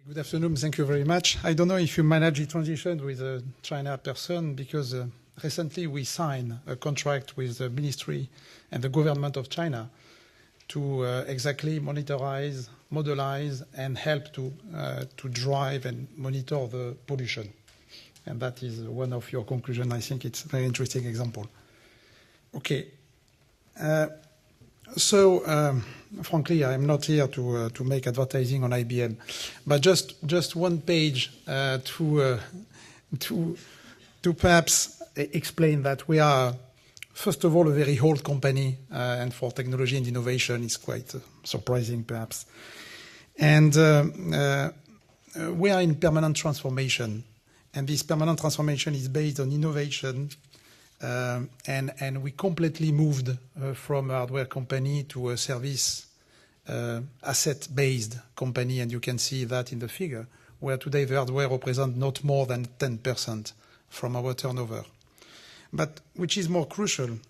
Good afternoon. Thank you very much. I don't know if you manage the transition with a China person, because recently we signed a contract with the ministry and the government of China to exactly monitorize, modelize, and help to drive and monitor the pollution. And that is one of your conclusions. I think it's a very interesting example. Okay. Frankly, I'm not here to make advertising on IBM, but just one page to perhaps explain that we are, first of all, a very old company, and for technology and innovation, it's quite surprising, perhaps. And we are in permanent transformation, and this permanent transformation is based on innovation. And we completely moved from a hardware company to a service asset-based company, and you can see that in the figure, where today the hardware represents not more than 10% from our turnover. But which is more crucial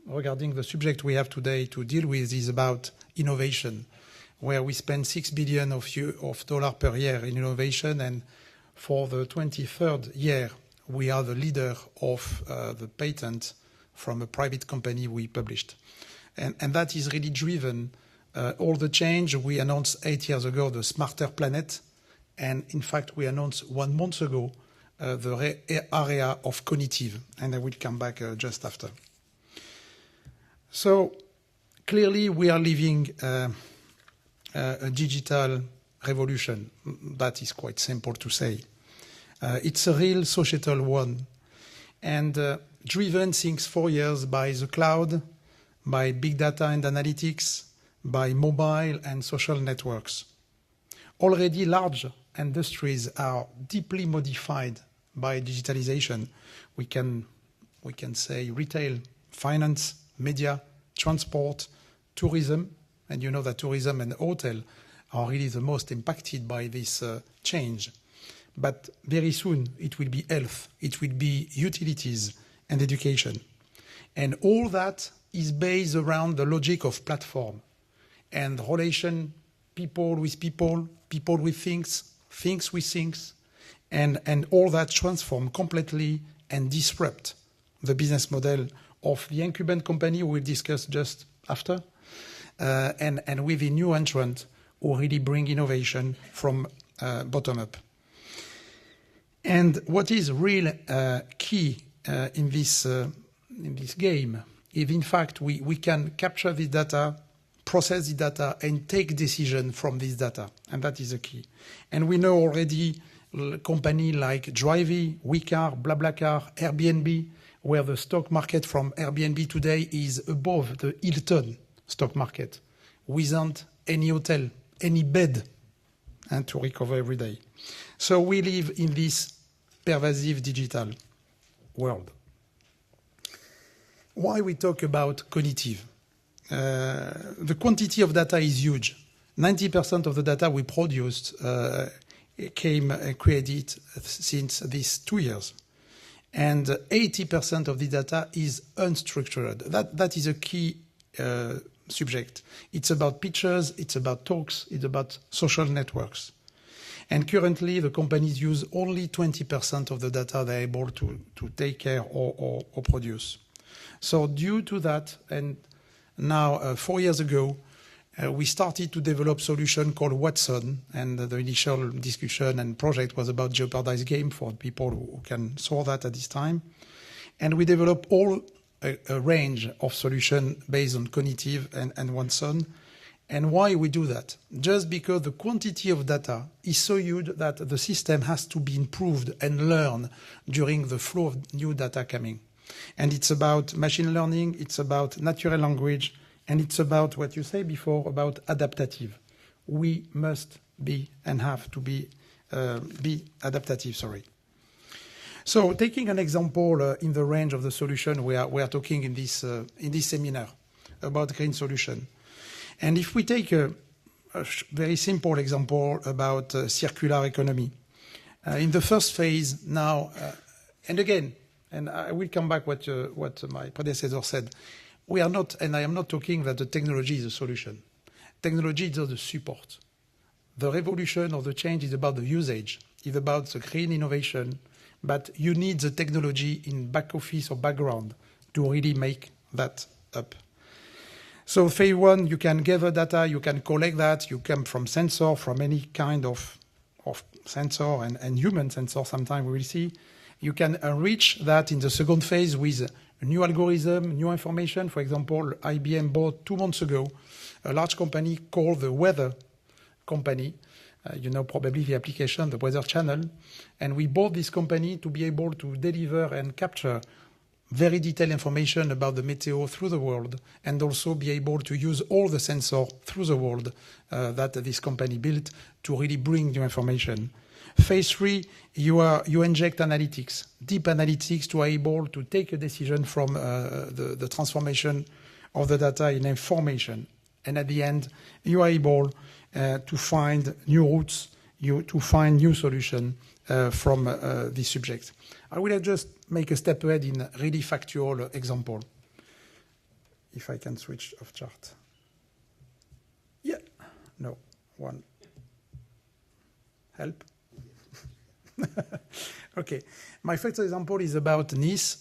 regarding the subject we have today to deal with is about innovation, where we spend $6 billion per year in innovation, and for the 23rd year, we are the leader of the patent from a private company we published. And that is really driven all the change. We announced 8 years ago the Smarter Planet. And in fact, we announced 1 month ago the area of cognitive. And I will come back just after. So clearly, we are living a digital revolution. That is quite simple to say. It's a real societal one, and driven since 4 years by the cloud, by big data and analytics, by mobile and social networks. Already large industries are deeply modified by digitalization. We can say retail, finance, media, transport, tourism, and you know that tourism and hotel are really the most impacted by this change. But very soon, it will be health, it will be utilities and education. And all that is based around the logic of platform and relation, people with people, people with things, things with things, and all that transform completely and disrupt the business model of the incumbent company we'll discuss just after, and with a new entrant who really bring innovation from bottom up. And what is real key in this game is, in fact, we can capture the data, process the data, and take decision from this data. And that is the key. And we know already companies like Drivey, WeCar, BlaBlaCar, Airbnb, where the stock market from Airbnb today is above the Hilton stock market, without any hotel, any bed, and to recover every day. So we live in this pervasive digital world. Why we talk about cognitive? The quantity of data is huge. 90% of the data we produced came created since these 2 years. And 80% of the data is unstructured. That is a key subject. It's about pictures, it's about talks, it's about social networks. And currently, the companies use only 20% of the data they're able to take care or produce. So due to that, and now 4 years ago, we started to develop a solution called Watson, and the initial discussion and project was about Jeopardize game for people who can solve that at this time. And we developed a range of solutions based on cognitive and Watson. And why we do that? Just because the quantity of data is so huge that the system has to be improved and learn during the flow of new data coming. And it's about machine learning, it's about natural language, and it's about what you said before, about adaptative. We must be and have to be adaptative, So taking an example in the range of the solution we are talking in this seminar about green solution. And if we take a very simple example about circular economy, in the first phase now, and again, and I will come back what my predecessor said, we are not, and I am not talking that the technology is a solution. Technology is the support. the revolution or the change is about the usage. It's about the green innovation, but you need the technology in back office or background to really make that up. So phase one, you can gather data, you can collect that, you come from sensor, from any kind of sensor and human sensor sometimes we will see. You can enrich that in the second phase with a new algorithm, new information. For example, IBM bought 2 months ago a large company called the Weather Company. You know probably the application, the Weather Channel. And we bought this company to be able to deliver and capture very detailed information about the meteor through the world, and also be able to use all the sensors through the world that this company built to really bring new information. Phase 3, you inject analytics, deep analytics, to be able to take a decision from the transformation of the data in information. And at the end, you are able to find new routes, to find new solutions from this subject. I will just make a step ahead in a really factual example. If I can switch off chart. Yeah, no, one. Help. Okay, my first example is about Nice.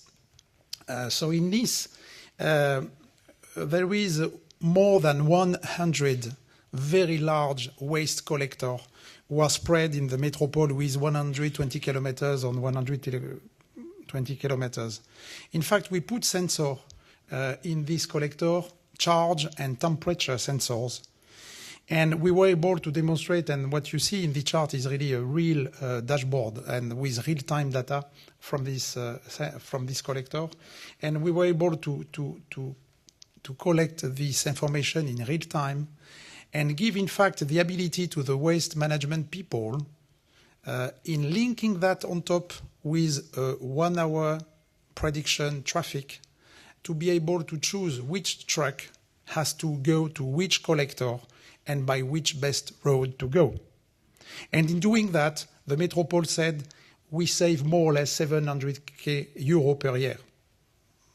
So in Nice, there is more than 100 very large waste collectors who are spread in the metropole with 120 kilometers on 120 kilometers. In fact, we put sensors in this collector, charge and temperature sensors. And we were able to demonstrate, and what you see in the chart is really a real dashboard and with real-time data from this collector. And we were able to collect this information in real time and give, in fact, the ability to the waste management people in linking that on top with 1 hour prediction traffic to be able to choose which truck has to go to which collector and by which best road to go. And in doing that, the metropole said we save more or less 700k euro per year.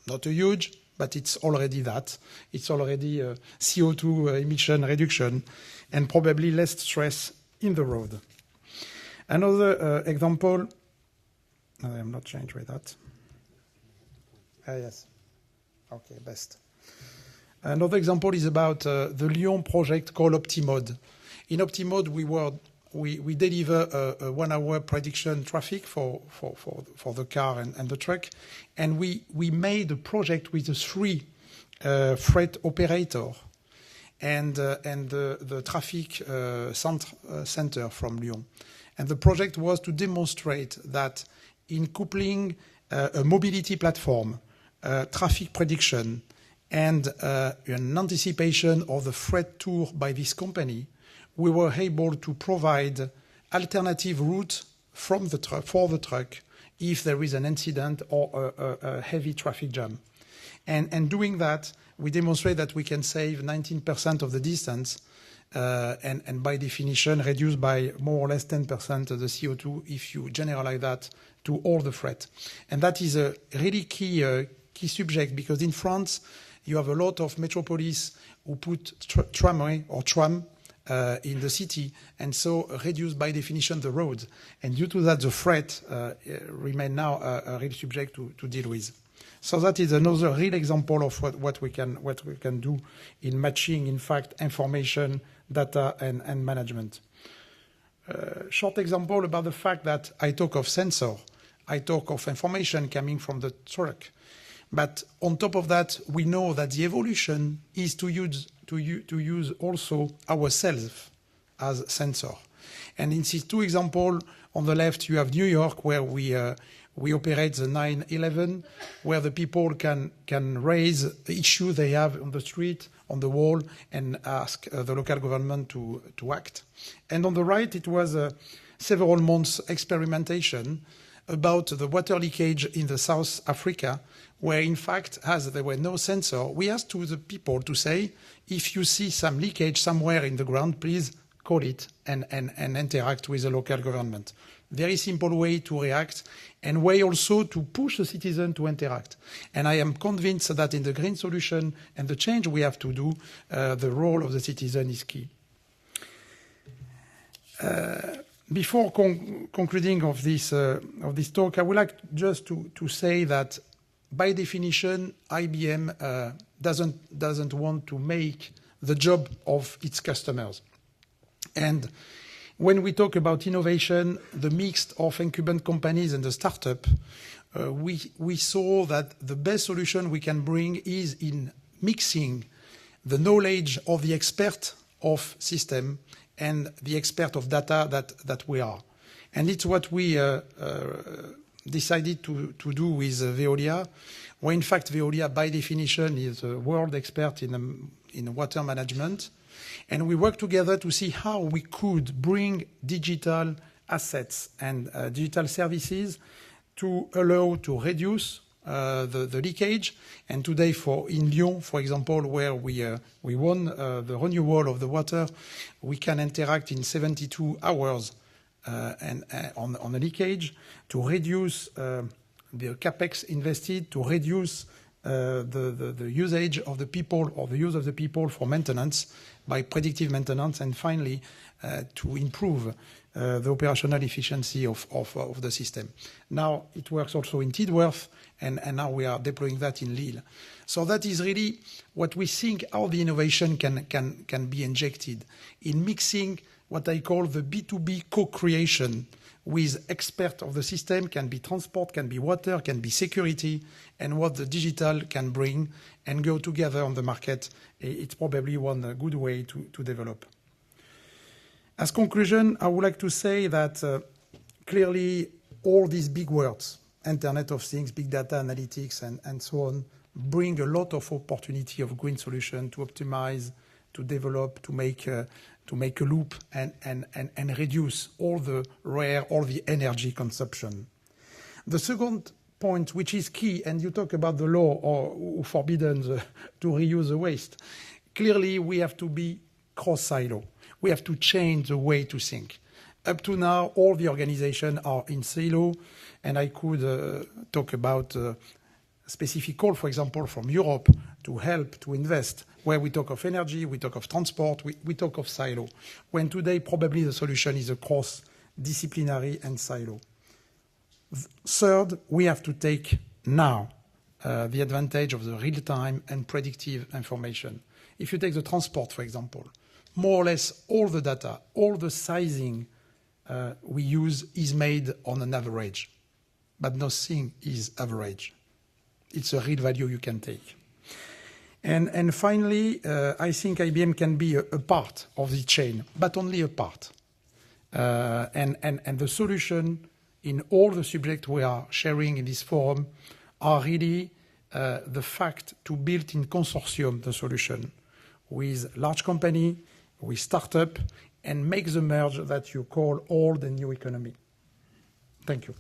Not a huge, but it's already that. It's already CO2 emission reduction and probably less stress in the road. Another example, I am not changed with that. Yes, okay, best. Another example is about the Lyon project called Optimode. In Optimode, we deliver a 1 hour prediction traffic for the car and the truck, and we made a project with the 3 freight operator and the traffic center from Lyon. And the project was to demonstrate that in coupling a mobility platform, traffic prediction, and an anticipation of the freight tour by this company, we were able to provide alternative route from the for the truck if there is an incident or a heavy traffic jam. And doing that, we demonstrate that we can save 19% of the distance and by definition reduce by more or less 10% of the CO2 if you generalize that to all the freight. And that is a really key subject, because in France, you have a lot of metropolis who put tramway or tram in the city, and so reduce by definition the roads. And due to that, the freight remain now a real subject to deal with. So that is another real example of what we can do in matching, in fact, information, data, and management. Short example about the fact that I talk of sensor, I talk of information coming from the truck. But on top of that, we know that the evolution is to use also ourselves as sensor. And in these 2 examples, on the left, you have New York, where we operate the 9/11, where the people can raise the issue they have on the street, on the wall, and ask the local government to act. And on the right, it was a several months experimentation about the water leakage in the South Africa, where in fact, as there were no sensor, we asked to the people to say, if you see some leakage somewhere in the ground, please call it and interact with the local government. Very simple way to react, and way also to push the citizen to interact. And I am convinced that in the green solution and the change we have to do, the role of the citizen is key. Before concluding of this talk, I would like just to say that by definition, IBM doesn't want to make the job of its customers. And when we talk about innovation, the mix of incumbent companies and the startup, we saw that the best solution we can bring is in mixing the knowledge of the expert of system and the expert of data that we are. And it's what we decided to do with Veolia, where in fact Veolia by definition is a world expert in water management. And we work together to see how we could bring digital assets and digital services to allow to reduce the leakage. And today in Lyon, for example, where we won the renewal of the water, we can interact in 72 hours on the leakage to reduce the capex invested, to reduce the usage of the people or the use of the people for maintenance by predictive maintenance, and finally to improve the operational efficiency of the system. Now it works also in Tidworth, and now we are deploying that in Lille. So that is really what we think how the innovation can be injected in mixing what I call the B2B co-creation with expert of the system, can be transport, can be water, can be security, and what the digital can bring and go together on the market. It's probably one good way to develop. As conclusion, I would like to say that clearly all these big words, Internet of Things, big data analytics, and so on, bring a lot of opportunity of green solution to optimize, to develop, to make a loop and reduce all the energy consumption. The second point, which is key, and you talk about the law or forbidden to reuse the waste. Clearly, we have to be cross-silo. We have to change the way to think. Up to now, all the organizations are in silo, and I could talk about a specific call, for example, from Europe to help to invest, where we talk of energy, we talk of transport, we talk of silo, when today probably the solution is across disciplinary and silo. Third, we have to take now the advantage of the real-time and predictive information. If you take the transport, for example, more or less all the data, all the sizing we use is made on an average, but nothing is average. It's a real value you can take. And finally, I think IBM can be a part of the chain, but only a part. And the solution in all the subjects we are sharing in this forum are really the fact to build in consortium the solution with large company, with startup, and make the merge that you call old and new economy. Thank you.